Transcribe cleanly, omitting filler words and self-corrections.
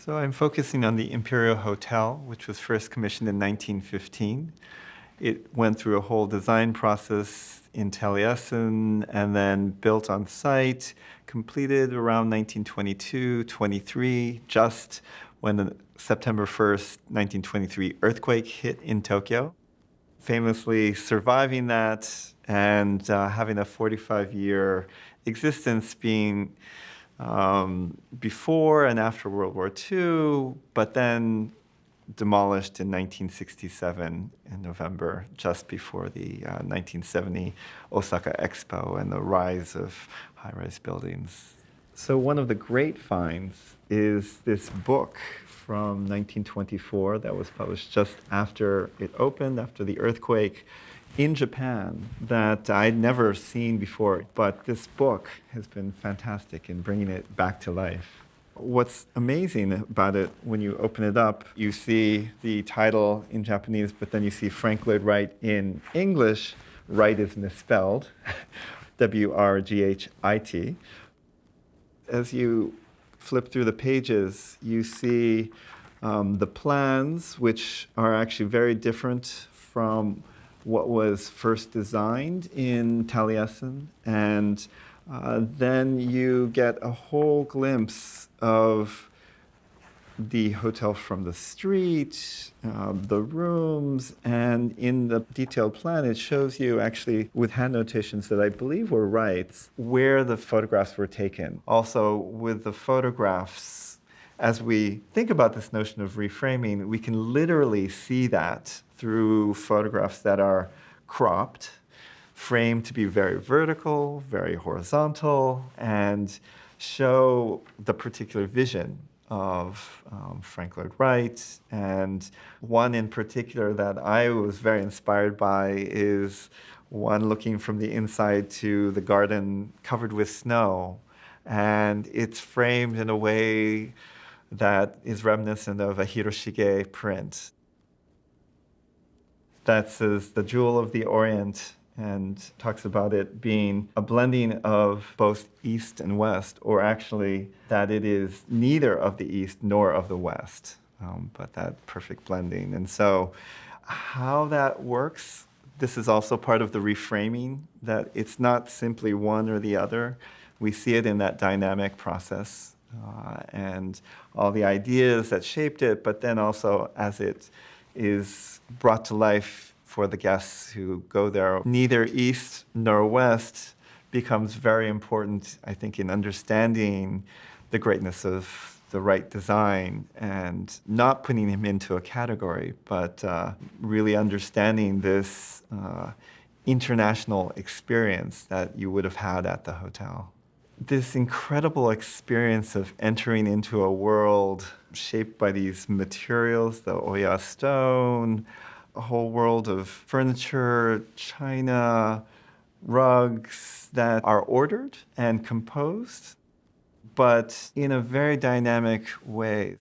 So I'm focusing on the Imperial Hotel, which was first commissioned in 1915. It went through a whole design process in Taliesin and then built on site, completed around 1922-23, just when the September 1st, 1923 earthquake hit in Tokyo. Famously surviving that and having a 45-year existence being before and after World War II, but then demolished in 1967 in November, just before the 1970 Osaka Expo and the rise of high-rise buildings. So one of the great finds is this book from 1924 that was published just after it opened, after the earthquake, in Japan, that I'd never seen before. But this book has been fantastic in bringing it back to life. What's amazing about it, when you open it up, you see the title in Japanese, but then you see Frank Lloyd Wright in English. Wright is misspelled, W-R-G-H-I-T. As you flip through the pages, you see the plans, which are actually very different from what was first designed in Taliesin, and then you get a whole glimpse of the hotel from the street, the rooms, and in the detailed plan it shows you actually with hand notations that I believe were Wright's, where the photographs were taken. Also with the photographs, as we think about this notion of reframing, we can literally see that through photographs that are cropped, framed to be very vertical, very horizontal, and show the particular vision of Frank Lloyd Wright. And one in particular that I was very inspired by is one looking from the inside to the garden covered with snow. And it's framed in a way that is reminiscent of a Hiroshige print. That says the jewel of the Orient, and talks about it being a blending of both East and West, or actually that it is neither of the East nor of the West, but that perfect blending. And so how that works, this is also part of the reframing, that it's not simply one or the other. We see it in that dynamic process and all the ideas that shaped it, but then also as it is brought to life for the guests who go there. Neither East nor West becomes very important, I think, in understanding the greatness of the Wright design and not putting him into a category, but really understanding this international experience that you would have had at the hotel. This incredible experience of entering into a world shaped by these materials, the Oya stone, a whole world of furniture, china, rugs that are ordered and composed, but in a very dynamic way.